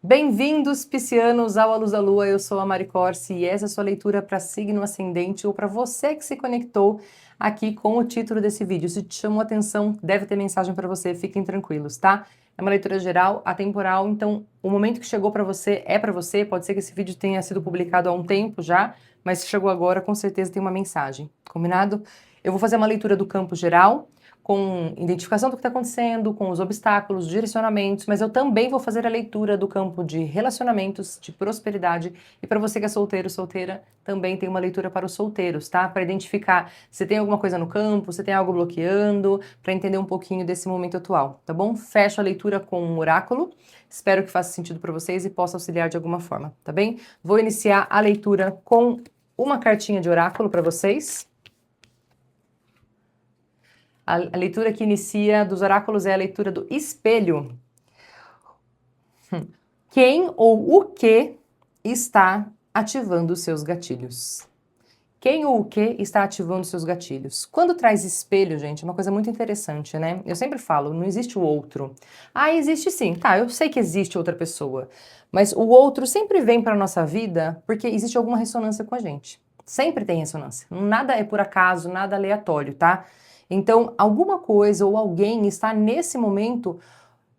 Bem-vindos, piscianos, ao A Luz da Lua. Eu sou a Mari Corsi e essa é a sua leitura para signo ascendente ou para você que se conectou aqui com o título desse vídeo. Se te chamou a atenção, deve ter mensagem para você, fiquem tranquilos, tá? É uma leitura geral, atemporal, então o momento que chegou para você é para você. Pode ser que esse vídeo tenha sido publicado há um tempo já, mas se chegou agora, com certeza tem uma mensagem, combinado? Eu vou fazer uma leitura do campo geral, com identificação do que está acontecendo, com os obstáculos, direcionamentos, mas eu também vou fazer a leitura do campo de relacionamentos, de prosperidade, e para você que é solteiro, solteira, também tem uma leitura para os solteiros, tá? Para identificar se tem alguma coisa no campo, se tem algo bloqueando, para entender um pouquinho desse momento atual, tá bom? Fecho a leitura com um oráculo, espero que faça sentido para vocês e possa auxiliar de alguma forma, tá bem? Vou iniciar a leitura com uma cartinha de oráculo para vocês. A leitura que inicia dos oráculos é a leitura do espelho. Quem ou o que está ativando os seus gatilhos? Quem ou o que está ativando os seus gatilhos? Quando traz espelho, gente, é uma coisa muito interessante, né? Eu sempre falo, não existe o outro. Ah, existe sim. Tá, eu sei que existe outra pessoa. Mas o outro sempre vem para nossa vida porque existe alguma ressonância com a gente. Sempre tem ressonância. Nada é por acaso, nada aleatório, tá? Então, alguma coisa ou alguém está nesse momento,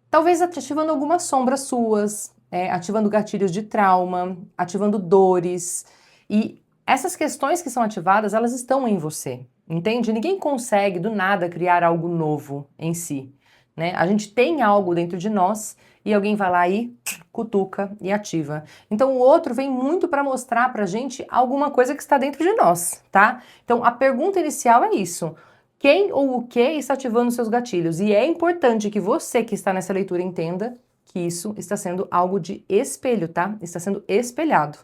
talvez ativando algumas sombras suas, ativando gatilhos de trauma, ativando dores. E essas questões que são ativadas, elas estão em você, entende? Ninguém consegue, do nada, criar algo novo em si, né? A gente tem algo dentro de nós e alguém vai lá e cutuca e ativa. Então, o outro vem muito para mostrar pra gente alguma coisa que está dentro de nós, tá? Então, a pergunta inicial é isso. Quem ou o que está ativando seus gatilhos? E é importante que você que está nessa leitura entenda que isso está sendo algo de espelho, tá? Está sendo espelhado.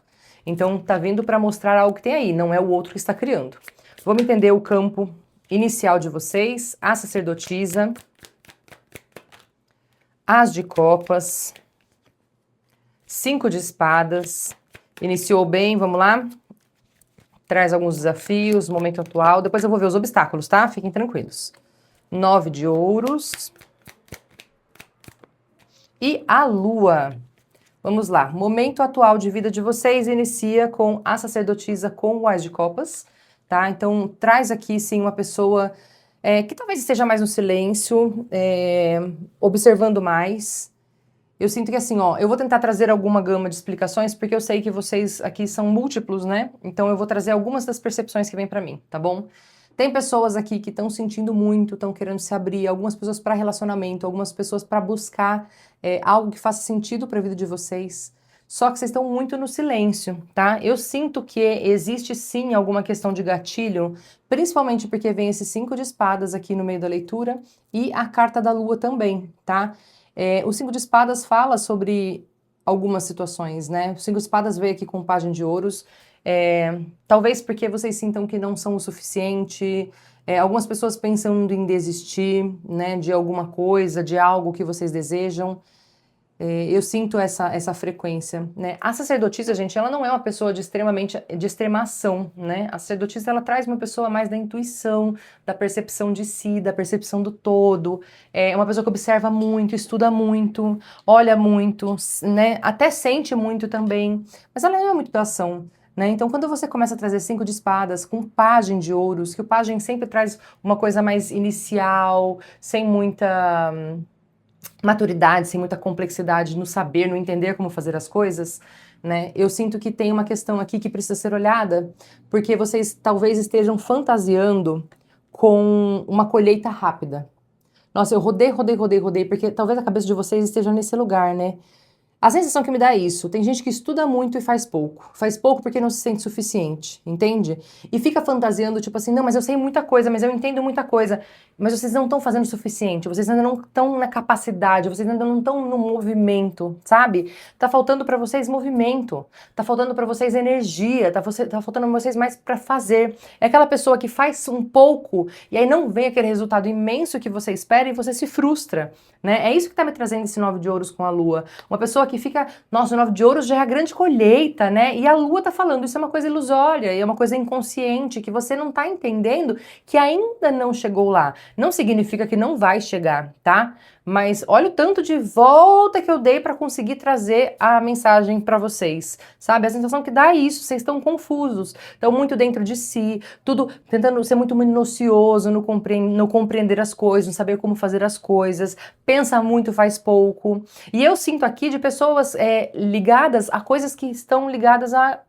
Então, tá vindo para mostrar algo que tem aí, não é o outro que está criando. Vamos entender o campo inicial de vocês. A sacerdotisa, As de copas, 5 de espadas. Iniciou bem, vamos lá? Traz alguns desafios, momento atual. Depois eu vou ver os obstáculos, tá? Fiquem tranquilos. 9 de ouros. E a lua. Vamos lá. Momento atual de vida de vocês inicia com a sacerdotisa com o Ás de copas, tá? Então, traz aqui, sim, uma pessoa que talvez esteja mais no silêncio, observando mais. Eu sinto que assim, ó, eu vou tentar trazer alguma gama de explicações, porque eu sei que vocês aqui são múltiplos, né? Então eu vou trazer algumas das percepções que vêm pra mim, tá bom? Tem pessoas aqui que estão sentindo muito, estão querendo se abrir, algumas pessoas para relacionamento, algumas pessoas para buscar algo que faça sentido para a vida de vocês. Só que vocês estão muito no silêncio, tá? Eu sinto que existe sim alguma questão de gatilho, principalmente porque vem esse 5 de espadas aqui no meio da leitura e a carta da lua também, tá? O 5 de espadas fala sobre algumas situações, né? O 5 de espadas veio aqui com pajem de ouros, talvez porque vocês sintam que não são o suficiente, algumas pessoas pensando em desistir, né, de alguma coisa, de algo que vocês desejam. Eu sinto essa frequência, né? A sacerdotisa, gente, ela não é uma pessoa de extremação, né? A sacerdotisa, ela traz uma pessoa mais da intuição, da percepção de si, da percepção do todo. É uma pessoa que observa muito, estuda muito, olha muito, né? Até sente muito também, mas ela não é muito da ação, né? Então, quando você começa a trazer 5 de espadas com pajem de ouros, que o pajem sempre traz uma coisa mais inicial, sem muita maturidade, sem muita complexidade no saber, no entender como fazer as coisas, né? Eu sinto que tem uma questão aqui que precisa ser olhada, porque vocês talvez estejam fantasiando com uma colheita rápida. Nossa, eu rodei, porque talvez a cabeça de vocês esteja nesse lugar, né? A sensação que me dá é isso. Tem gente que estuda muito e faz pouco. Faz pouco porque não se sente suficiente, entende? E fica fantasiando, tipo assim, não, mas eu sei muita coisa, mas eu entendo muita coisa. Mas vocês não estão fazendo o suficiente, vocês ainda não estão na capacidade, vocês ainda não estão no movimento, sabe? Tá faltando pra vocês movimento, tá faltando pra vocês energia, tá faltando pra vocês mais pra fazer. É aquela pessoa que faz um pouco e aí não vem aquele resultado imenso que você espera e você se frustra, né? É isso que tá me trazendo esse 9 de ouros com a lua. Uma pessoa que fica, nossa, o 9 de ouros já é a grande colheita, né? E a lua tá falando, isso é uma coisa ilusória, é uma coisa inconsciente, que você não tá entendendo, que ainda não chegou lá. Não significa que não vai chegar, tá? Mas olha o tanto de volta que eu dei para conseguir trazer a mensagem para vocês, sabe? A sensação que dá é isso, vocês estão confusos, estão muito dentro de si, tudo tentando ser muito minucioso no compreender as coisas, no saber como fazer as coisas, pensa muito, faz pouco. E eu sinto aqui de pessoas ligadas a coisas que estão ligadas a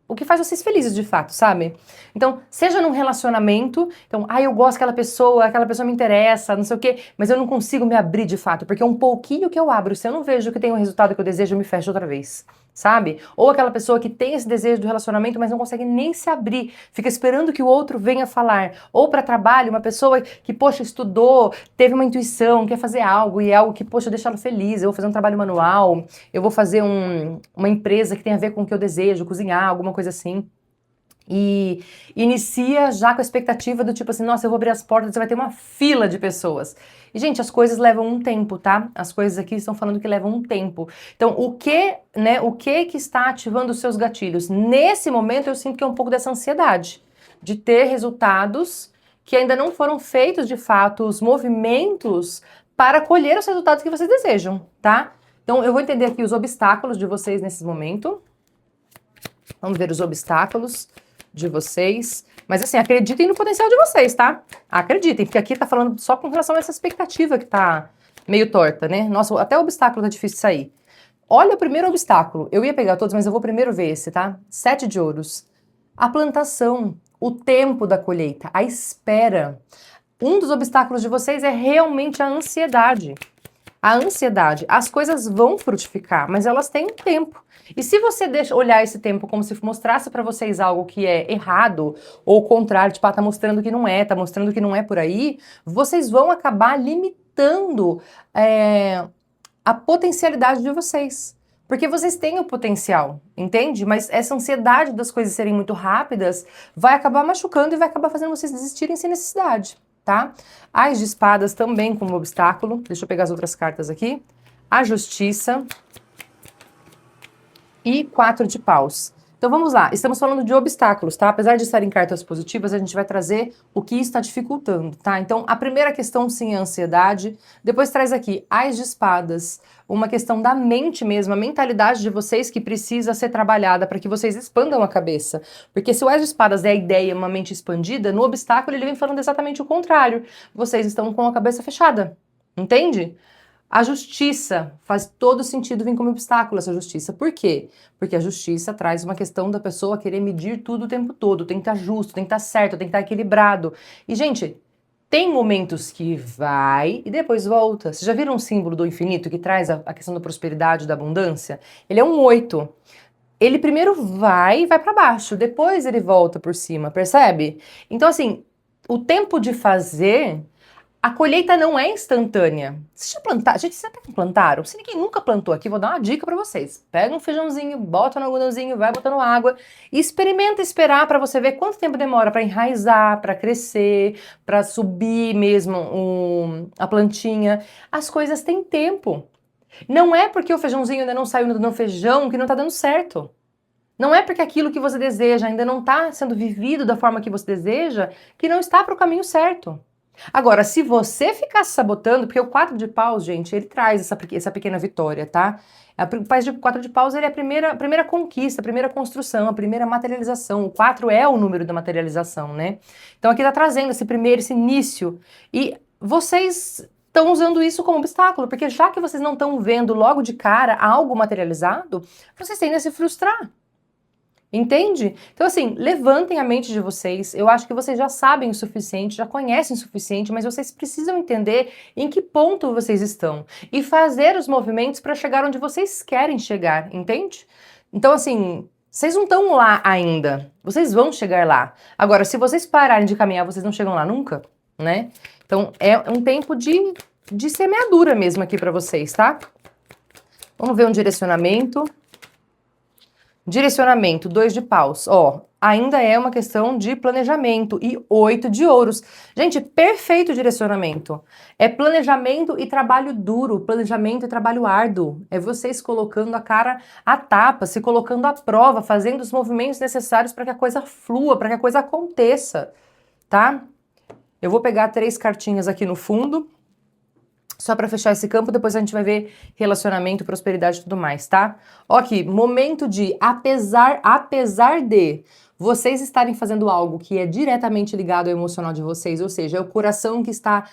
o que faz vocês felizes de fato, sabe? Então, seja num relacionamento, então, eu gosto daquela pessoa me interessa, não sei o quê, mas eu não consigo me abrir de fato, porque um pouquinho que eu abro, se eu não vejo que tem o resultado que eu desejo, eu me fecho outra vez, sabe? Ou aquela pessoa que tem esse desejo do relacionamento, mas não consegue nem se abrir, fica esperando que o outro venha falar. Ou para trabalho, uma pessoa que, poxa, estudou, teve uma intuição, quer fazer algo, e é algo que, poxa, deixa ela feliz, eu vou fazer um trabalho manual, eu vou fazer uma empresa que tem a ver com o que eu desejo, cozinhar, alguma coisa assim. E inicia já com a expectativa do tipo assim, nossa, eu vou abrir as portas, você vai ter uma fila de pessoas. E, gente, as coisas levam um tempo, tá? As coisas aqui estão falando que levam um tempo. Então, o que está ativando os seus gatilhos? Nesse momento, eu sinto que é um pouco dessa ansiedade de ter resultados que ainda não foram feitos, de fato, os movimentos para colher os resultados que vocês desejam, tá? Então, eu vou entender aqui os obstáculos de vocês nesse momento. Vamos ver os obstáculos de vocês. Mas assim, acreditem no potencial de vocês, tá? Acreditem, porque aqui tá falando só com relação a essa expectativa que tá meio torta, né? Nossa, até o obstáculo tá difícil de sair. Olha o primeiro obstáculo. Eu ia pegar todos, mas eu vou primeiro ver esse, tá? 7 de ouros. A plantação, o tempo da colheita, a espera. Um dos obstáculos de vocês é realmente a ansiedade. A ansiedade, as coisas vão frutificar, mas elas têm um tempo. E se você olhar esse tempo como se mostrasse para vocês algo que é errado, ou o contrário, tipo, tá mostrando que não é, tá mostrando que não é por aí, vocês vão acabar limitando a potencialidade de vocês. Porque vocês têm o potencial, entende? Mas essa ansiedade das coisas serem muito rápidas vai acabar machucando e vai acabar fazendo vocês desistirem sem necessidade, tá? As de espadas também como obstáculo. Deixa eu pegar as outras cartas aqui. A justiça e 4 de paus. Então vamos lá, estamos falando de obstáculos, tá? Apesar de estarem cartas positivas, a gente vai trazer o que está dificultando, tá? Então a primeira questão sim é a ansiedade, depois traz aqui as de espadas, uma questão da mente mesmo, a mentalidade de vocês que precisa ser trabalhada para que vocês expandam a cabeça. Porque se o as de espadas é a ideia, uma mente expandida, no obstáculo ele vem falando exatamente o contrário. Vocês estão com a cabeça fechada, entende? A justiça faz todo sentido vir como obstáculo essa justiça. Por quê? Porque a justiça traz uma questão da pessoa querer medir tudo o tempo todo. Tem que estar justo, tem que estar certo, tem que estar equilibrado. E, gente, tem momentos que vai e depois volta. Vocês já viram um símbolo do infinito que traz a questão da prosperidade, da abundância? Ele é um 8. Ele primeiro vai e vai para baixo, depois ele volta por cima, percebe? Então, assim, o tempo de fazer... A colheita não é instantânea. Vocês já plantaram? Gente, vocês até plantaram? Se ninguém nunca plantou aqui, vou dar uma dica pra vocês. Pega um feijãozinho, bota no algodãozinho, vai botando água e experimenta esperar pra você ver quanto tempo demora pra enraizar, pra crescer, pra subir mesmo a plantinha. As coisas têm tempo. Não é porque o feijãozinho ainda não saiu no feijão que não tá dando certo. Não é porque aquilo que você deseja ainda não tá sendo vivido da forma que você deseja que não está pro caminho certo. Agora, se você ficar se sabotando, porque o 4 de paus, gente, ele traz essa pequena vitória, tá? O 4 de paus, ele é a primeira conquista, a primeira construção, a primeira materialização. O 4 é o número da materialização, né? Então aqui tá trazendo esse início. E vocês estão usando isso como obstáculo, porque já que vocês não estão vendo logo de cara algo materializado, vocês tendem a se frustrar. Entende? Então, assim, levantem a mente de vocês. Eu acho que vocês já sabem o suficiente, já conhecem o suficiente, mas vocês precisam entender em que ponto vocês estão e fazer os movimentos para chegar onde vocês querem chegar, entende? Então, assim, vocês não estão lá ainda. Vocês vão chegar lá. Agora, se vocês pararem de caminhar, vocês não chegam lá nunca, né? Então, é um tempo de semeadura mesmo aqui para vocês, tá? Vamos ver um direcionamento. Direcionamento, 2 de paus, ó, ainda é uma questão de planejamento e 8 de ouros. Gente, perfeito direcionamento. É planejamento e trabalho duro, planejamento e trabalho árduo. É vocês colocando a cara à tapa, se colocando à prova, fazendo os movimentos necessários para que a coisa flua, para que a coisa aconteça, tá? Eu vou pegar 3 cartinhas aqui no fundo, só para fechar esse campo, depois a gente vai ver relacionamento, prosperidade e tudo mais, tá? Ó aqui, momento de, apesar de vocês estarem fazendo algo que é diretamente ligado ao emocional de vocês, ou seja, é o coração que está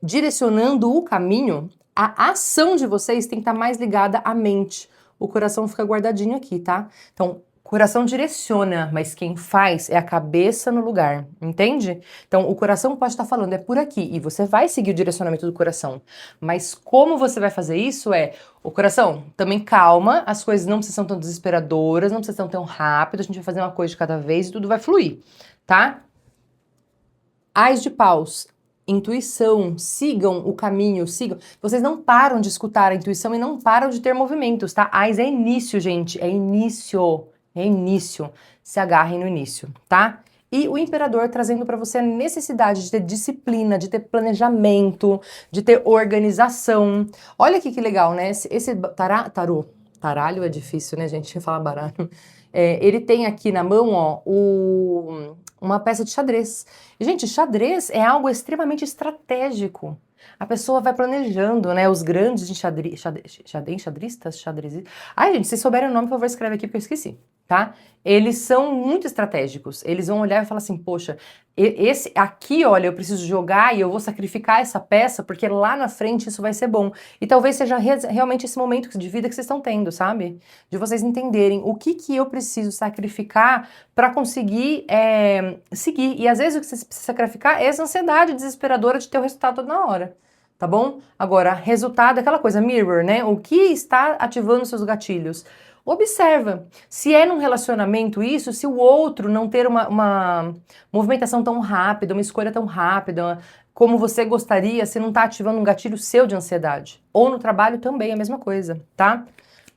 direcionando o caminho, a ação de vocês tem que estar mais ligada à mente. O coração fica guardadinho aqui, tá? Então, o coração direciona, mas quem faz é a cabeça no lugar, entende? Então, o coração pode estar falando, é por aqui, e você vai seguir o direcionamento do coração. Mas como você vai fazer isso o coração, também calma, as coisas não precisam tão desesperadoras, não precisam tão rápido, a gente vai fazer uma coisa de cada vez e tudo vai fluir, tá? Ás de paus. Intuição, sigam o caminho, sigam. Vocês não param de escutar a intuição e não param de ter movimentos, tá? Ás é início, gente, é início. É início. Se agarrem no início, tá? E o imperador trazendo para você a necessidade de ter disciplina, de ter planejamento, de ter organização. Olha aqui que legal, né? Esse tarô, taralho é difícil, né, gente? Falar baralho. Ele tem aqui na mão, ó, uma peça de xadrez. E, gente, xadrez é algo extremamente estratégico. A pessoa vai planejando, né? Os grandes xadristas. Ai, gente, se souberem o nome, por favor, escreve aqui porque eu esqueci, tá? Eles são muito estratégicos. Eles vão olhar e falar assim, poxa, esse aqui, olha, eu preciso jogar e eu vou sacrificar essa peça porque lá na frente isso vai ser bom. E talvez seja realmente esse momento de vida que vocês estão tendo, sabe? De vocês entenderem o que eu preciso sacrificar para conseguir seguir. E às vezes o que você precisa sacrificar é essa ansiedade desesperadora de ter o resultado toda hora. Tá bom? Agora, resultado é aquela coisa, mirror, né? O que está ativando seus gatilhos? Observa. Se é num relacionamento isso, se o outro não ter uma movimentação tão rápida, uma escolha tão rápida, como você gostaria, se não está ativando um gatilho seu de ansiedade. Ou no trabalho também é a mesma coisa, tá?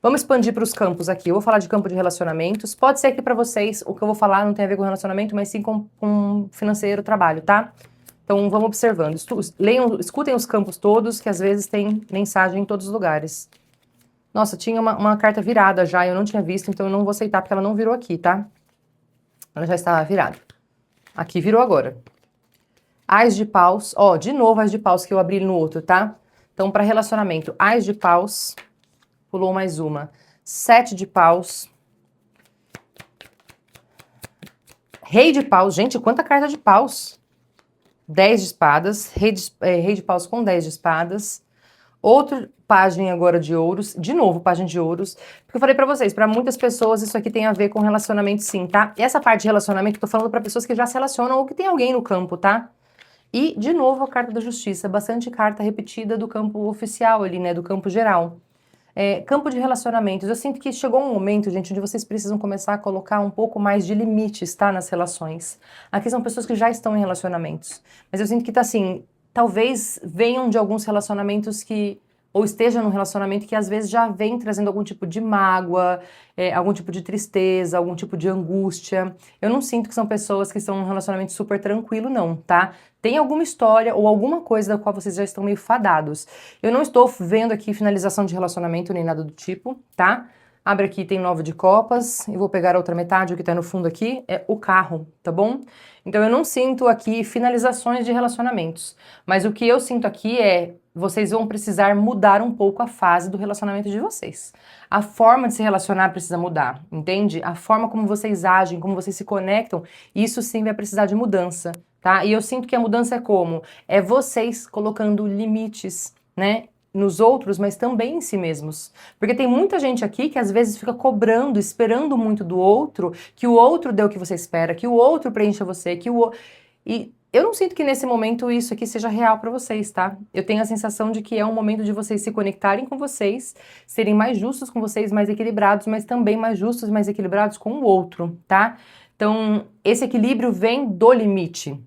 Vamos expandir para os campos aqui. Eu vou falar de campo de relacionamentos. Pode ser que para vocês o que eu vou falar não tenha a ver com relacionamento, mas sim com financeiro, trabalho, tá? Então vamos observando. Escutem os campos todos, que às vezes tem mensagem em todos os lugares. Nossa, tinha uma carta virada já, eu não tinha visto, então eu não vou aceitar porque ela não virou aqui, tá? Ela já estava virada. Aqui virou agora. Ás de paus. Ó, de novo ás de paus que eu abri no outro, tá? Então, para relacionamento, ás de paus. Pulou mais uma. 7 de paus. Rei de paus. Gente, quanta carta de paus. 10 de espadas. Rei de paus com 10 de espadas. Outra página agora de ouros. De novo, página de ouros. Porque eu falei pra vocês, pra muitas pessoas isso aqui tem a ver com relacionamento sim, tá? E essa parte de relacionamento eu tô falando pra pessoas que já se relacionam ou que tem alguém no campo, tá? E, de novo, a carta da justiça. Bastante carta repetida do campo oficial ali, né? Do campo geral. Campo de relacionamentos. Eu sinto que chegou um momento, gente, onde vocês precisam começar a colocar um pouco mais de limites, tá? Nas relações. Aqui são pessoas que já estão em relacionamentos. Mas eu sinto que tá assim, talvez venham de alguns relacionamentos ou esteja num relacionamento que às vezes já vem trazendo algum tipo de mágoa, algum tipo de tristeza, algum tipo de angústia. Eu não sinto que são pessoas que estão num relacionamento super tranquilo, não, tá? Tem alguma história ou alguma coisa da qual vocês já estão meio fadados. Eu não estou vendo aqui finalização de relacionamento nem nada do tipo, tá? Abre aqui, tem 9 de copas, eu vou pegar a outra metade, o que tá no fundo aqui é o carro, tá bom? Então eu não sinto aqui finalizações de relacionamentos, mas o que eu sinto aqui vocês vão precisar mudar um pouco a fase do relacionamento de vocês. A forma de se relacionar precisa mudar, entende? A forma como vocês agem, como vocês se conectam, isso sim vai precisar de mudança, tá? E eu sinto que a mudança é como? É vocês colocando limites, né? Nos outros, mas também em si mesmos. Porque tem muita gente aqui que às vezes fica cobrando, esperando muito do outro, que o outro dê o que você espera, que o outro preencha você, E eu não sinto que nesse momento isso aqui seja real pra vocês, tá? Eu tenho a sensação de que é um momento de vocês se conectarem com vocês, serem mais justos com vocês, mais equilibrados, mas também mais justos e mais equilibrados com o outro, tá? Então, esse equilíbrio vem do limite.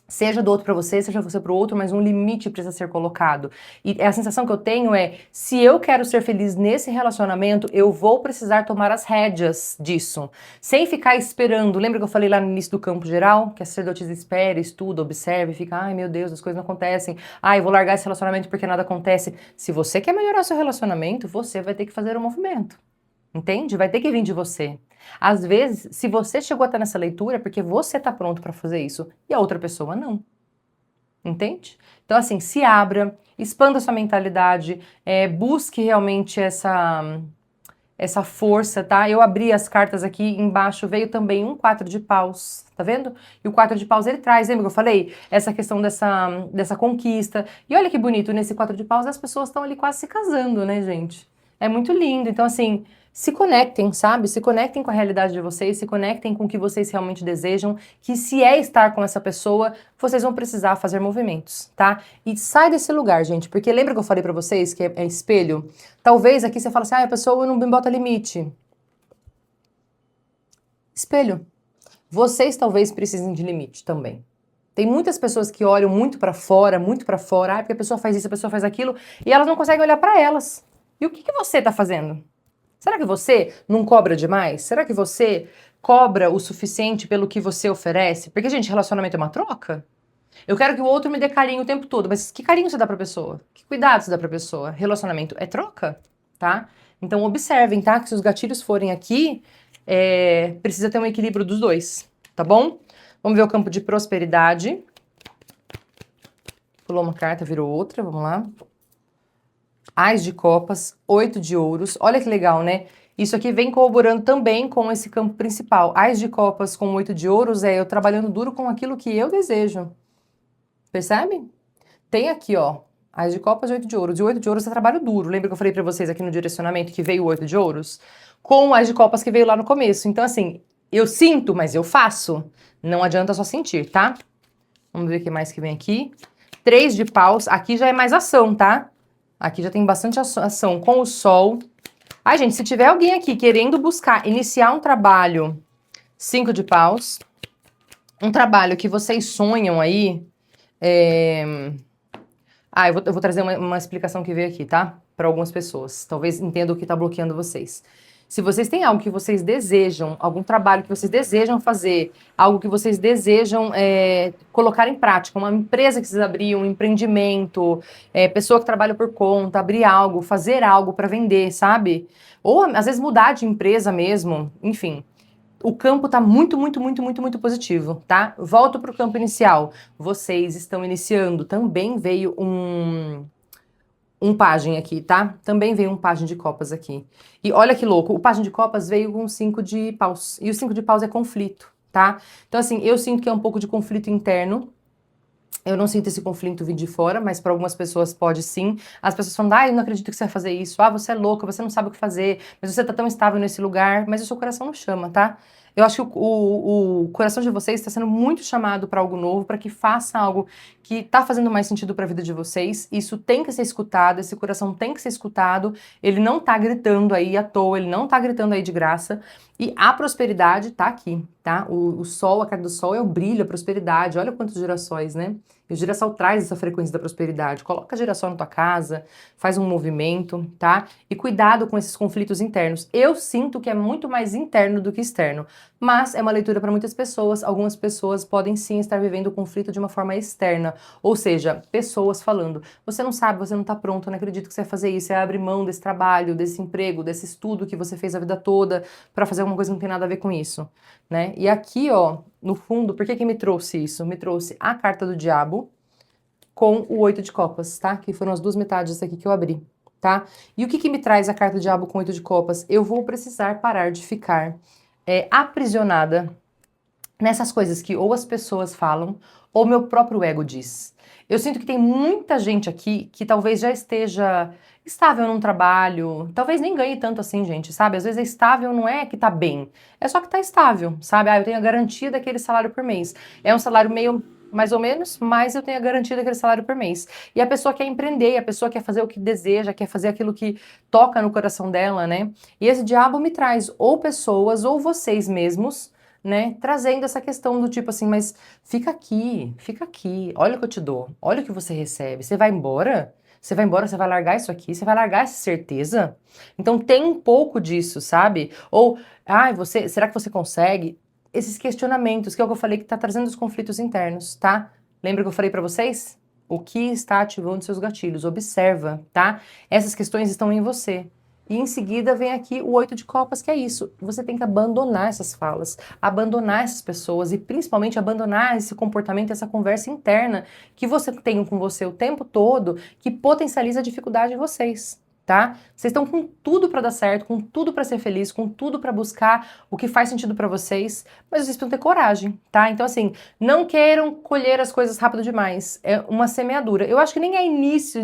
Seja do outro para você, seja você para o outro, mas um limite precisa ser colocado. E a sensação que eu tenho se eu quero ser feliz nesse relacionamento, eu vou precisar tomar as rédeas disso. Sem ficar esperando. Lembra que eu falei lá no início do campo geral? Que a sacerdotisa espera, estuda, observa e fica, ai meu Deus, as coisas não acontecem. Ai, eu vou largar esse relacionamento porque nada acontece. Se você quer melhorar seu relacionamento, você vai ter que fazer um movimento. Entende? Vai ter que vir de você. Às vezes, se você chegou até nessa leitura, é porque você tá pronto para fazer isso e a outra pessoa não. Entende? Então, assim, se abra, expanda sua mentalidade, busque realmente essa força, tá? Eu abri as cartas aqui, embaixo veio também um 4 de paus, tá vendo? E o 4 de paus ele traz, lembra que eu falei? Essa questão dessa conquista. E olha que bonito, nesse 4 de paus as pessoas estão ali quase se casando, né, gente? É muito lindo. Então, assim, se conectem, sabe? Se conectem com a realidade de vocês, se conectem com o que vocês realmente desejam, que se é estar com essa pessoa, vocês vão precisar fazer movimentos, tá? E sai desse lugar, gente, porque lembra que eu falei pra vocês que é espelho? Talvez aqui você fala assim, a pessoa não me bota limite. Espelho. Vocês talvez precisem de limite também. Tem muitas pessoas que olham muito pra fora, porque a pessoa faz isso, a pessoa faz aquilo, e elas não conseguem olhar pra elas. E o que você tá fazendo? Será que você não cobra demais? Será que você cobra o suficiente pelo que você oferece? Porque, gente, relacionamento é uma troca. Eu quero que o outro me dê carinho o tempo todo, mas que carinho você dá pra pessoa? Que cuidado você dá pra pessoa? Relacionamento é troca, tá? Então observem, tá? Que se os gatilhos forem aqui, precisa ter um equilíbrio dos dois, tá bom? Vamos ver o campo de prosperidade. Pulou uma carta, virou outra, vamos lá. Ás de copas, 8 de ouros. Olha que legal, né? Isso aqui vem corroborando também com esse campo principal. Ás de copas com 8 de ouros eu trabalhando duro com aquilo que eu desejo. Percebe? Tem aqui, ó, Ás de copas e 8 de ouros. E 8 de ouros é trabalho duro. Lembra que eu falei pra vocês aqui no direcionamento que veio o 8 de ouros? Com o Ás de copas que veio lá no começo. Então, assim, eu sinto, mas eu faço. Não adianta só sentir, tá? Vamos ver o que mais que vem aqui. 3 de paus. Aqui já é mais ação, tá? Aqui já tem bastante ação com o sol. Ai, gente, se tiver alguém aqui querendo buscar, iniciar um trabalho, 5 de paus. Um trabalho que vocês sonham aí, eu vou trazer uma explicação que veio aqui, tá? Para algumas pessoas. Talvez entendam o que tá bloqueando vocês. Se vocês têm algo que vocês desejam, algum trabalho que vocês desejam fazer, algo que vocês desejam colocar em prática, uma empresa que vocês abriam, um empreendimento, pessoa que trabalha por conta, abrir algo, fazer algo para vender, sabe? Ou às vezes mudar de empresa mesmo, enfim. O campo tá muito, muito, muito, muito, muito positivo, tá? Volto pro campo inicial. Vocês estão iniciando. Também veio um pajem aqui, tá? Também veio um pajem de copas aqui. E olha que louco, o pajem de copas veio com 5 de paus. E o 5 de paus é conflito, tá? Então, assim, eu sinto que é um pouco de conflito interno. Eu não sinto esse conflito vir de fora, mas para algumas pessoas pode sim. As pessoas falam, eu não acredito que você vai fazer isso. Você é louca, você não sabe o que fazer, mas você tá tão estável nesse lugar, mas o seu coração não chama, tá? Eu acho que o coração de vocês está sendo muito chamado para algo novo, para que faça algo que tá fazendo mais sentido para a vida de vocês. Isso tem que ser escutado, esse coração tem que ser escutado. Ele não tá gritando aí à toa, ele não tá gritando aí de graça. E a prosperidade tá aqui, tá? O sol, a cara do sol é o brilho, a prosperidade. Olha quantos girassóis, né? E o girassol traz essa frequência da prosperidade. Coloca girassol na tua casa, faz um movimento, tá? E cuidado com esses conflitos internos. Eu sinto que é muito mais interno do que externo, mas é uma leitura para muitas pessoas. Algumas pessoas podem sim estar vivendo o conflito de uma forma externa, ou seja, pessoas falando: você não sabe, você não tá pronto, eu não acredito que você vai fazer isso, você abre mão desse trabalho, desse emprego, desse estudo que você fez a vida toda para fazer alguma coisa que não tem nada a ver com isso, né? E aqui, ó, no fundo, por que me trouxe isso? Me trouxe a carta do diabo com o 8 de copas, tá? Que foram as duas metades aqui que eu abri, tá? E o que me traz a carta do diabo com 8 de copas? Eu vou precisar parar de ficar aprisionada nessas coisas que ou as pessoas falam ou meu próprio ego diz. Eu sinto que tem muita gente aqui que talvez já esteja estável num trabalho, talvez nem ganhe tanto assim, gente, sabe? Às vezes é estável não é que tá bem, é só que tá estável, sabe? Eu tenho a garantia daquele salário por mês. É um salário meio mais ou menos, mas eu tenho a garantia daquele salário por mês. E a pessoa quer empreender, a pessoa quer fazer o que deseja, quer fazer aquilo que toca no coração dela, né? E esse diabo me traz ou pessoas ou vocês mesmos, né, trazendo essa questão do tipo assim, mas fica aqui, olha o que eu te dou, olha o que você recebe, você vai embora? Você vai embora, você vai largar isso aqui, você vai largar essa certeza? Então tem um pouco disso, sabe? Ou, será que você consegue? Esses questionamentos, que é o que eu falei que tá trazendo os conflitos internos, tá? Lembra que eu falei pra vocês? O que está ativando seus gatilhos? Observa, tá? Essas questões estão em você. E em seguida vem aqui o 8 de copas, que é isso. Você tem que abandonar essas falas, abandonar essas pessoas e principalmente abandonar esse comportamento, essa conversa interna que você tem com você o tempo todo, que potencializa a dificuldade de vocês. Tá? Vocês estão com tudo para dar certo, com tudo para ser feliz, com tudo para buscar o que faz sentido para vocês, mas vocês precisam ter coragem, tá? Então assim, não queiram colher as coisas rápido demais. É uma semeadura. Eu acho que nem é início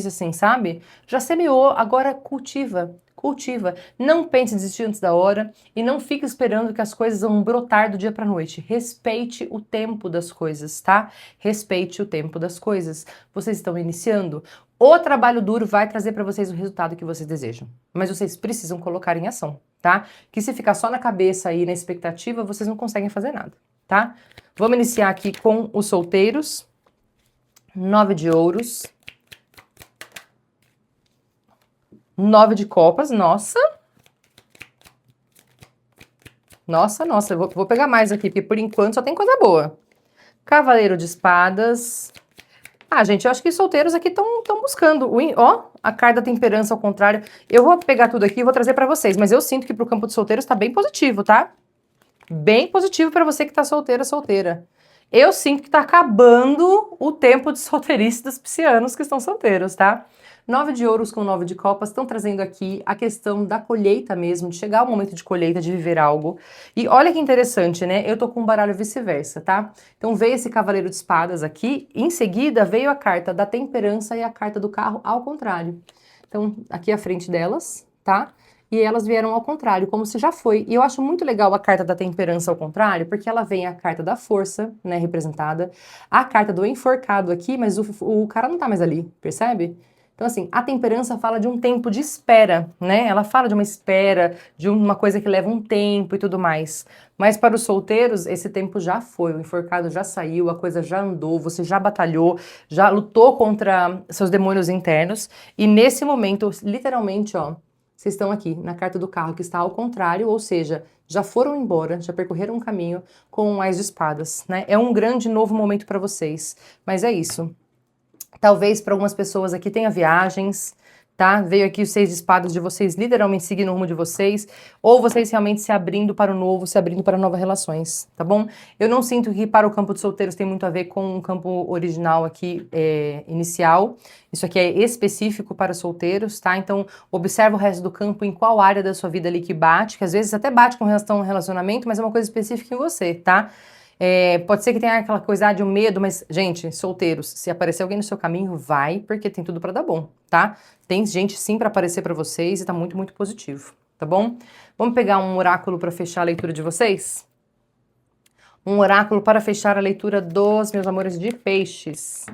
assim, sabe? Já semeou, agora cultiva. Cultiva. Não pense em desistir antes da hora e não fique esperando que as coisas vão brotar do dia para noite. Respeite o tempo das coisas, tá? Respeite o tempo das coisas. Vocês estão iniciando. O trabalho duro vai trazer para vocês o resultado que vocês desejam, mas vocês precisam colocar em ação, tá? Que se ficar só na cabeça aí, na expectativa, vocês não conseguem fazer nada, tá? Vamos iniciar aqui com os solteiros. 9 de ouros. 9 de copas, nossa. Nossa, eu vou pegar mais aqui, porque por enquanto só tem coisa boa. Cavaleiro de espadas. Ah, gente, eu acho que os solteiros aqui estão buscando. Ó, a carta da temperança ao contrário. Eu vou pegar tudo aqui e vou trazer pra vocês, mas eu sinto que pro campo de solteiros tá bem positivo, tá? Bem positivo pra você que tá solteira. Eu sinto que tá acabando o tempo de solteirice dos piscianos que estão solteiros, tá? 9 de ouros com 9 de copas estão trazendo aqui a questão da colheita mesmo, de chegar o momento de colheita, de viver algo. E olha que interessante, né? Eu tô com um baralho vice-versa, tá? Então veio esse cavaleiro de espadas aqui, em seguida veio a carta da temperança e a carta do carro ao contrário. Então, aqui à frente delas, tá? E elas vieram ao contrário, como se já foi. E eu acho muito legal a carta da temperança ao contrário, porque ela vem a carta da força, né, representada, a carta do enforcado aqui, mas o cara não tá mais ali, percebe? Então, assim, a temperança fala de um tempo de espera, né? Ela fala de uma espera, de uma coisa que leva um tempo e tudo mais. Mas para os solteiros, esse tempo já foi, o enforcado já saiu, a coisa já andou, você já batalhou, já lutou contra seus demônios internos. E nesse momento, literalmente, ó, vocês estão aqui na carta do carro que está ao contrário, ou seja, já foram embora, já percorreram um caminho com um ás de espadas, né? É um grande novo momento para vocês. Mas é isso. Talvez para algumas pessoas aqui tenha viagens, tá? Veio aqui os 6 de espadas de vocês literalmente seguindo o rumo de vocês, ou vocês realmente se abrindo para o novo, se abrindo para novas relações, tá bom? Eu não sinto que para o campo de solteiros tem muito a ver com o campo original aqui, inicial. Isso aqui é específico para solteiros, tá? Então, observa o resto do campo, em qual área da sua vida ali que bate, que às vezes até bate com relação ao relacionamento, mas é uma coisa específica em você, tá? Pode ser que tenha aquela coisa de um medo, mas, gente, solteiros, se aparecer alguém no seu caminho, vai, porque tem tudo pra dar bom, tá? Tem gente sim pra aparecer pra vocês e tá muito, muito positivo, tá bom? Vamos pegar um oráculo pra fechar a leitura de vocês? Um oráculo para fechar a leitura dos meus amores de peixes.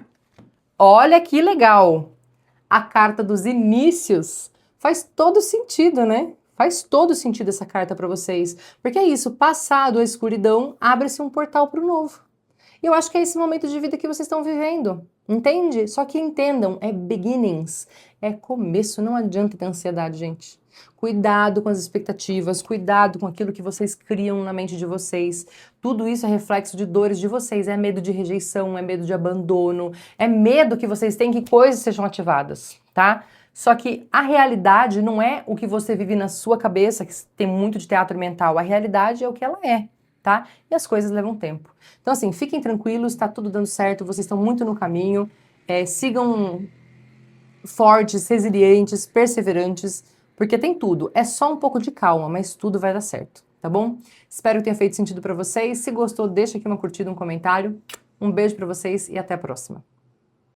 Olha que legal! A carta dos inícios faz todo sentido, né? Faz todo sentido essa carta para vocês. Porque é isso, passado a escuridão, abre-se um portal para o novo. E eu acho que é esse momento de vida que vocês estão vivendo, entende? Só que entendam, é beginnings, é começo, não adianta ter ansiedade, gente. Cuidado com as expectativas, cuidado com aquilo que vocês criam na mente de vocês. Tudo isso é reflexo de dores de vocês, é medo de rejeição, é medo de abandono, é medo que vocês têm que coisas sejam ativadas, tá? Só que a realidade não é o que você vive na sua cabeça, que tem muito de teatro mental. A realidade é o que ela é, tá? E as coisas levam tempo. Então, assim, fiquem tranquilos, tá tudo dando certo, vocês estão muito no caminho. Sigam fortes, resilientes, perseverantes, porque tem tudo. É só um pouco de calma, mas tudo vai dar certo, tá bom? Espero que tenha feito sentido pra vocês. Se gostou, deixa aqui uma curtida, um comentário. Um beijo pra vocês e até a próxima.